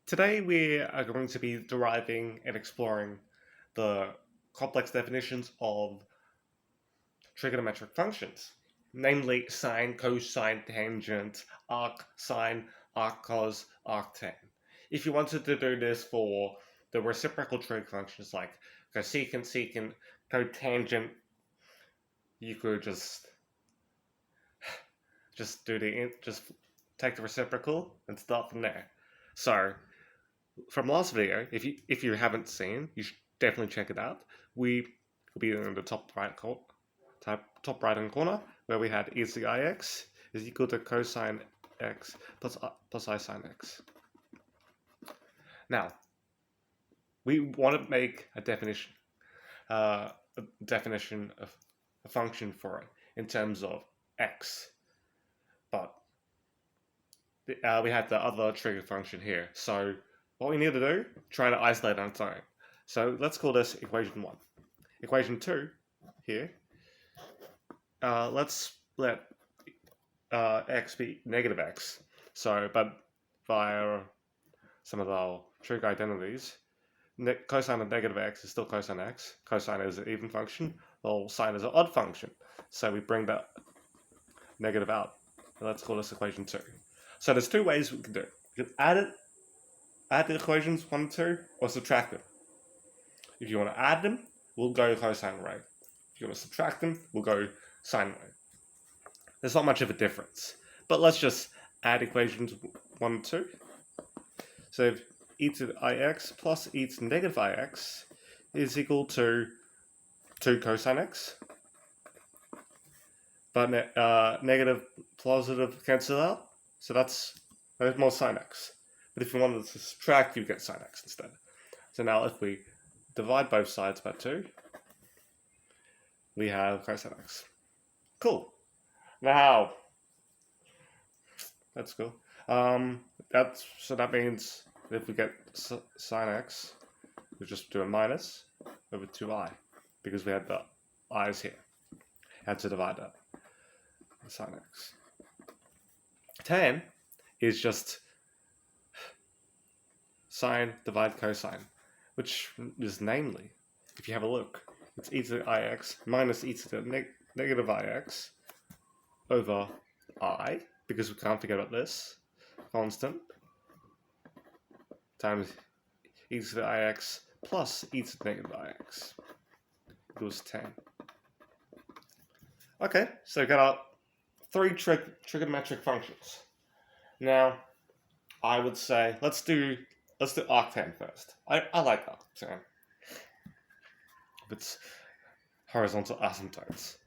Today we are going to be deriving and exploring the complex definitions of trigonometric functions, namely sine, cosine, tangent, arcsine, arccos, arctan. If you wanted to do this for the reciprocal trig functions like cosecant, secant, cotangent, you could just just take the reciprocal and start from there. So from last video, if you haven't seen, you should definitely check it out. We will be in the top right hand corner where we had e to the ix is equal to cosine x plus I sine x. Now we want to make a definition of a function for it in terms of x, but we have the other trigger function here. So what we need to do, try to isolate on its own. So let's call this equation 1. Equation 2 here, let's let x be negative x. So, but via some of our trig identities, cosine of negative x is still cosine x. Cosine is an even function, while sine is an odd function. So we bring that negative out. And let's call this equation 2. So there's two ways we can do it. We can add the equations 1 and 2, or subtract them. If you want to add them, we'll go cosine way. If you want to subtract them, we'll go sine way. There's not much of a difference. But let's just add equations 1 and 2. So if e to the ix plus e to the negative ix is equal to 2 cosine x. But negative, positive cancel out. So there's more sine x. But if you wanted to subtract, you get sine x instead. So now if we divide both sides by 2, we have cosine x. Cool. Now, that's cool. So that means if we get sine x, we just do a minus over 2i, because we had the i's here. Had to divide that. Sine x. Tan is just sine divide cosine, which is namely, if you have a look, it's e to the ix minus e to the negative ix over I, because we can't forget about this, constant, times e to the ix plus e to the negative ix equals 10. Okay, so we got our three trigonometric functions. Now, I would say let's do arctan first. I like arctan. It's horizontal asymptotes,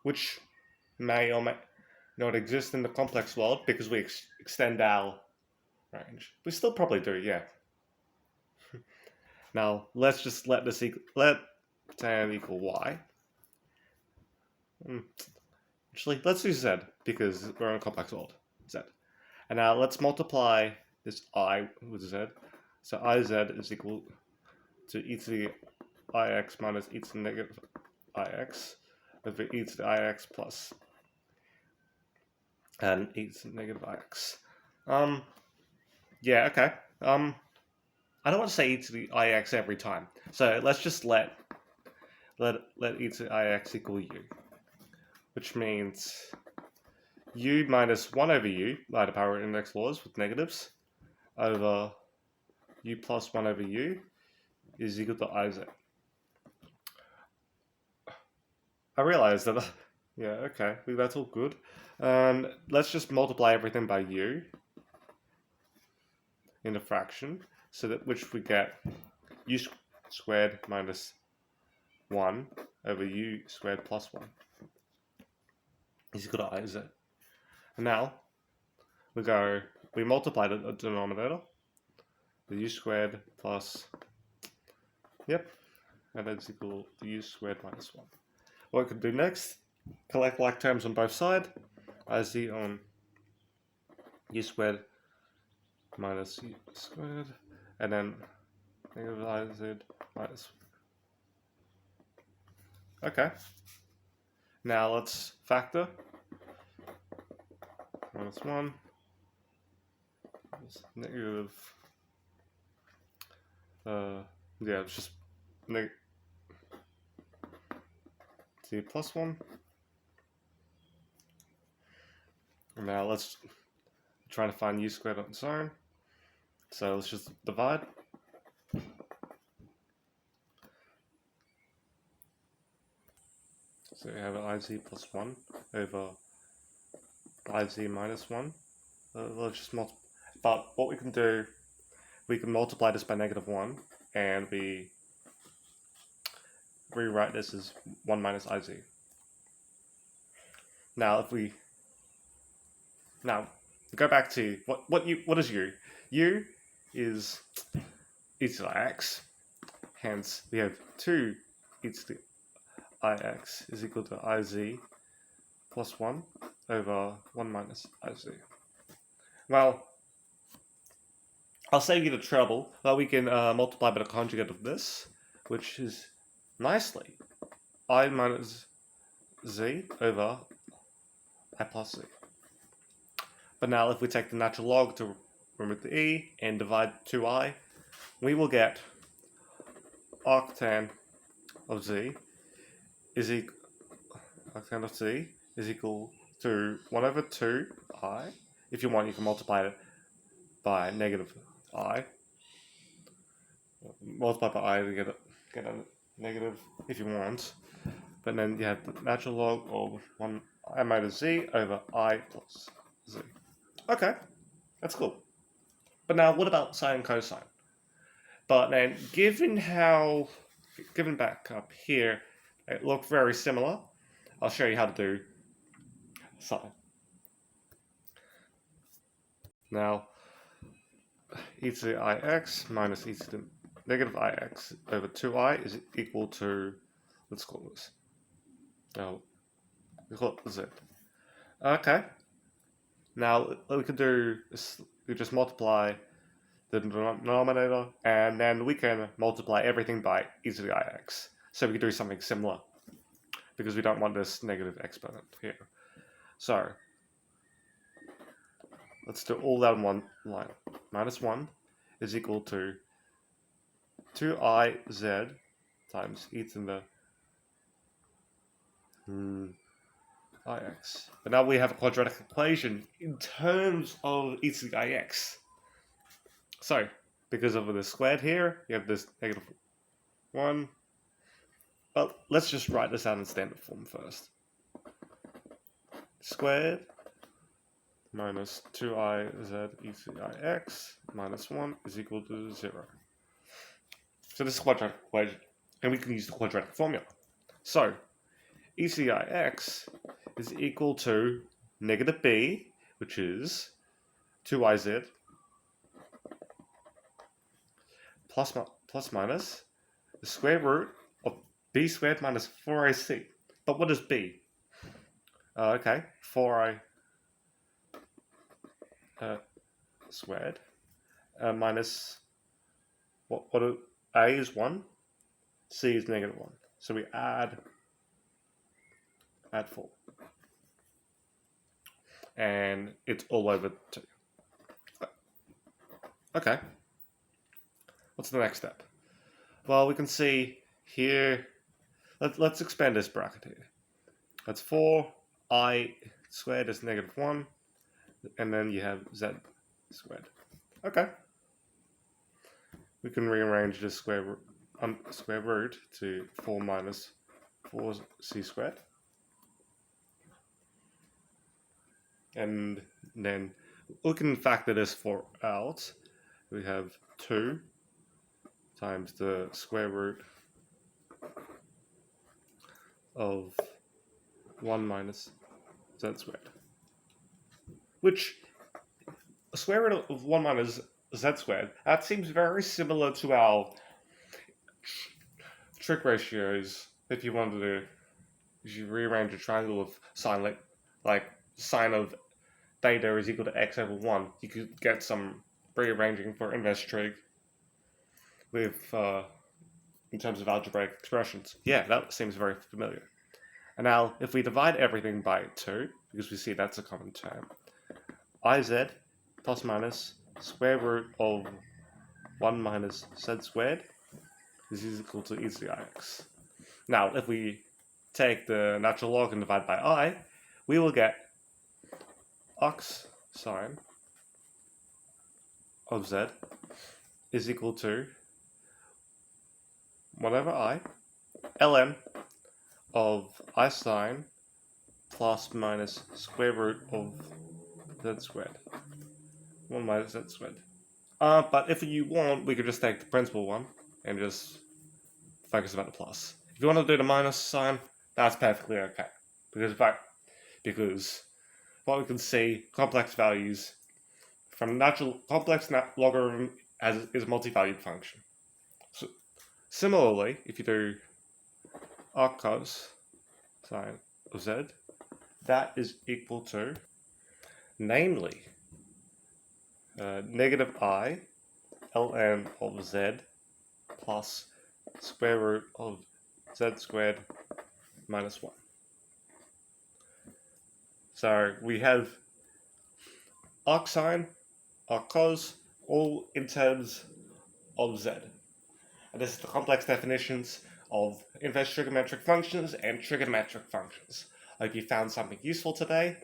which may or may not exist in the complex world because we extend our range. We still probably do, yeah. Now let's just let tan equal y. Actually, let's do z because we're in a complex world. Z. And now let's multiply this I with z. So iz is equal to e to the ix minus e to the negative ix over e to the ix plus and e to the negative ix. Yeah, okay. I don't want to say e to the ix every time. So let's just let e to the ix equal u, which means u minus 1 over u, by the power index laws with negatives, over u plus 1 over u is equal to iz. I realize that, yeah, okay, that's all good. And let's just multiply everything by u in a fraction, so that which we get u squared minus 1 over u squared plus 1 is equal to iz. And now we multiply the denominator, the u squared plus, yep, and that's equal to u squared minus 1. What we can do next, collect like terms on both sides, iz on u squared minus u squared, and then negative iz minus. Okay. Now let's factor. Minus 1 is negative Yeah, it's just z plus 1. Now let's try to find u squared on its own. So let's just divide. So we have iz plus 1 over iz minus 1. Let's just multiply. But what we can do, we can multiply this by -1, and we rewrite this as 1 minus iz. Now, if we go back to what is u? U is e to the x. Hence, we have 2 e to the ix is equal to iz plus 1 over 1 minus iz. Well, I'll save you the trouble, but we can multiply by the conjugate of this, which is nicely I minus z over I plus z. But now if we take the natural log to remove the e and divide 2i, we will get arctan of z is equal to 1 over 2i. If you want, you can multiply it by negative I. Multiply by I to get a negative if you want. But then you have the natural log of 1 I minus z over I plus z. Okay, that's cool. But now what about sine and cosine? But then given back up here, it looked very similar. I'll show you how to do sine. Now, e to the ix minus e to the negative ix over 2i is equal to, let's call this, we call it z. Okay. Now, what we can do is we just multiply the denominator, and then we can multiply everything by e to the ix. So we can do something similar, because we don't want this negative exponent here. So, let's do all that in one line. Minus 1 is equal to 2iz times e to the ix. But now we have a quadratic equation in terms of e to the ix. So, because of the squared here, you have this -1. But let's just write this out in standard form first. Squared minus 2iz e to the ix minus 1 is equal to 0. So this is a quadratic equation, and we can use the quadratic formula. So, e to the ix is equal to negative b, which is 2iz, plus minus the square root of b squared minus 4ac. But what is b? Okay, 4i squared minus what a is 1, c is -1. So we add 4. And it's all over 2. Okay. What's the next step? Well, we can see here, let's expand this bracket here. That's 4i squared is -1, and then you have z squared. Okay. We can rearrange the square root to 4 minus 4c squared. And then we can factor this 4 out. We have 2 times the square root of 1 minus z squared. Which, a square root of 1 minus z squared, that seems very similar to our trig ratios. If you wanted to, if you rearrange a triangle with sine, like sine of theta is equal to x over 1, you could get some rearranging for inverse trig with in terms of algebraic expressions. Yeah, that seems very familiar. And now, if we divide everything by 2, because we see that's a common term, iz plus minus square root of 1 minus z squared is equal to e to the ix. Now, if we take the natural log and divide by I, we will get arcsin of z is equal to whatever I, ln of I sine plus minus square root of z squared. 1 minus z squared. But if you want, we could just take the principal one and just focus about the plus. If you want to do the minus sign, that's perfectly okay. Because what we can see, complex values from natural complex logarithm is a multi-valued function. So, similarly, if you do arccos sine of z, that is equal to, namely, negative I ln of z plus square root of z squared minus 1. So we have arcsine, arccos, all in terms of z. And this is the complex definitions of inverse trigonometric functions and trigonometric functions. I hope you found something useful today,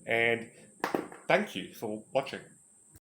and thank you for watching.